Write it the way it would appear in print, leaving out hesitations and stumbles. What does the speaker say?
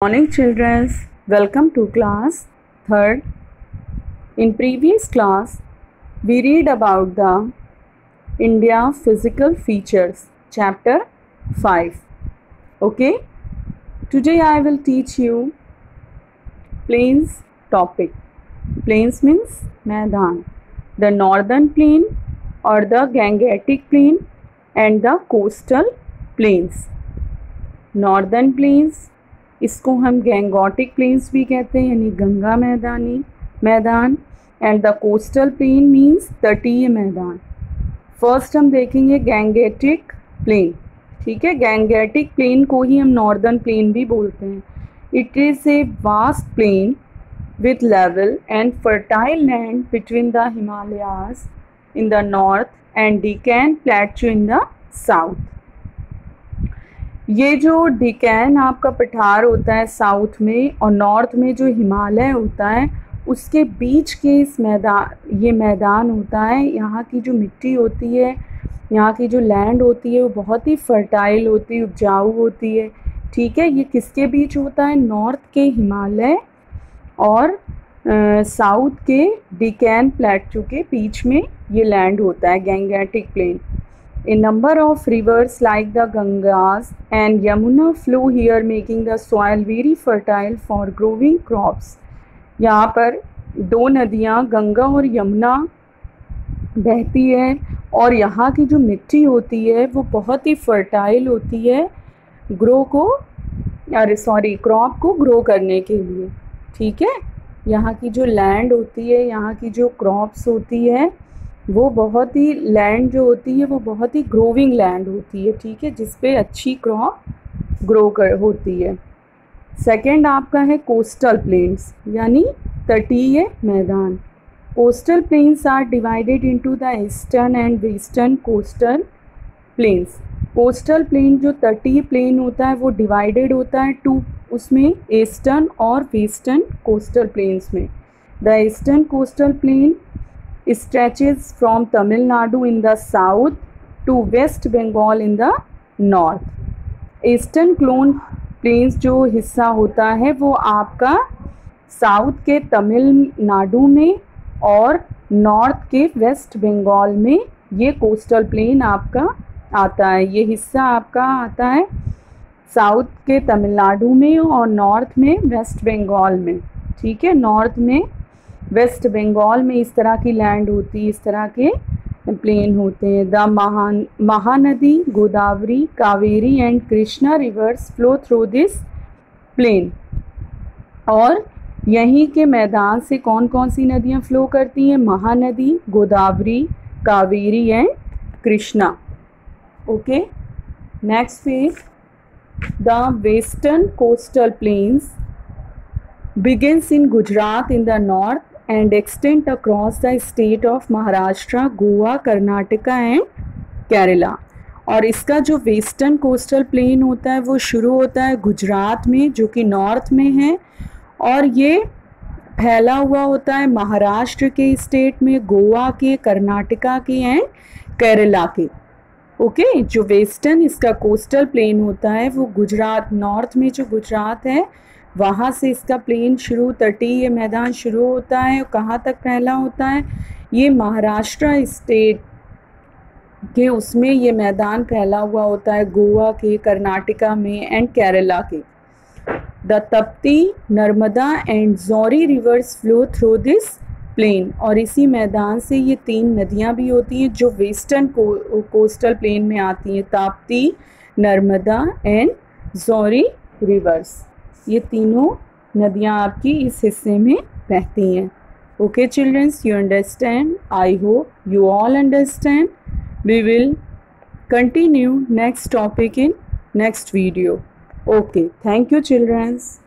Morning children, welcome to class 3rd. In previous class, we read about the India physical features, chapter 5. Okay, today I will teach you plains topic. Plains means मैदान, the northern plain or the Gangetic plain and the coastal plains. Northern plains इसको हम गैंगोटिक planes भी कहते हैं, यानी गंगा मैदान and the coastal plain means तटीय मैदान. फर्स्ट हम देखेंगे गैंगेटिक प्लेन. ठीक है, गैंगेटिक प्लेन को ही हम नॉर्दर्न प्लेन भी बोलते हैं. It is a vast plain with level and fertile land between the Himalayas in the north and Deccan Plateau in the south. ये जो डिकैन आपका पठार होता है साउथ में और नॉर्थ में जो हिमालय होता है उसके बीच के इस ये मैदान होता है. यहाँ की जो मिट्टी होती है, यहाँ की जो लैंड होती है वो बहुत ही फर्टाइल होती है, उपजाऊ होती है. ठीक है, ये किसके बीच होता है? नॉर्थ के हिमालय और साउथ के डिकैन प्लेटू के बीच में ये लैंड होता है, Gangetic plain. A number of rivers like the Gangas and Yamuna flow here, making the soil very fertile for growing crops. यहाँ पर दो नदियाँ गंगा और यमुना बहती है और यहाँ की जो मिट्टी होती है वो बहुत ही फर्टाइल होती है क्रॉप को ग्रो करने के लिए. ठीक है, यहाँ की जो लैंड होती है, यहाँ की जो क्रॉप्स होती है वो बहुत ही लैंड जो होती है वो बहुत ही ग्रोविंग लैंड होती है. ठीक है, जिस पे अच्छी क्रॉप होती है. सेकंड आपका है कोस्टल प्लेन्स यानी तटीय मैदान. Coastal plains are divided into the eastern and western coastal plains. Coastal plain जो तटीय प्लेन होता है वो डिवाइडेड होता है उसमें ईस्टर्न और वेस्टर्न कोस्टल प्लेन्स में. The eastern coastal plain stretches from Tamil Nadu in the south to West Bengal in the north. Eastern क्लोन प्लेन्स जो हिस्सा होता है वो आपका साउथ के तमिलनाडु में और नॉर्थ के वेस्ट बंगाल में ये कोस्टल प्लेन आपका आता है. ये हिस्सा आपका आता है साउथ के तमिलनाडु में और नॉर्थ में वेस्ट बंगाल में. ठीक है, नॉर्थ में वेस्ट बंगाल में इस तरह की लैंड होती है, इस तरह के प्लेन होते हैं. The Mahanadi, Godavari, Kaveri and Krishna rivers flow through this plain. और यहीं के मैदान से कौन कौन सी नदियां फ्लो करती हैं? Mahanadi, Godavari, Kaveri and Krishna. Okay, next page. The western coastal planes begins in Gujarat in the north and extend across the state of Maharashtra, Goa, Karnataka and Kerala. और इसका जो वेस्टर्न कोस्टल प्लेन होता है वो शुरू होता है गुजरात में जो कि नॉर्थ में है और ये फैला हुआ होता है महाराष्ट्र के स्टेट में, गोवा के, कर्नाटका के एंड केरला के. ओके, जो वेस्टर्न इसका कोस्टल प्लेन होता है वो गुजरात, नॉर्थ में जो गुजरात है वहाँ से इसका प्लेन शुरू, तटीय मैदान शुरू होता है. कहाँ तक फैला होता है? ये महाराष्ट्र स्टेट के उसमें ये मैदान फैला हुआ होता है, गोवा के, कर्नाटका में एंड केरला के. द तप्ती, नर्मदा एंड जौरी rivers flow through this plain. और इसी मैदान से ये तीन नदियाँ भी होती हैं जो वेस्टर्न कोस्टल प्लेन में आती हैं, ताप्ती, नर्मदा एंड जौरी रिवर्स. ये तीनों नदियाँ आपकी इस हिस्से में बहती हैं. Okay childrens, you understand? I hope you all understand. We will continue next topic in next video. Okay, thank you children's.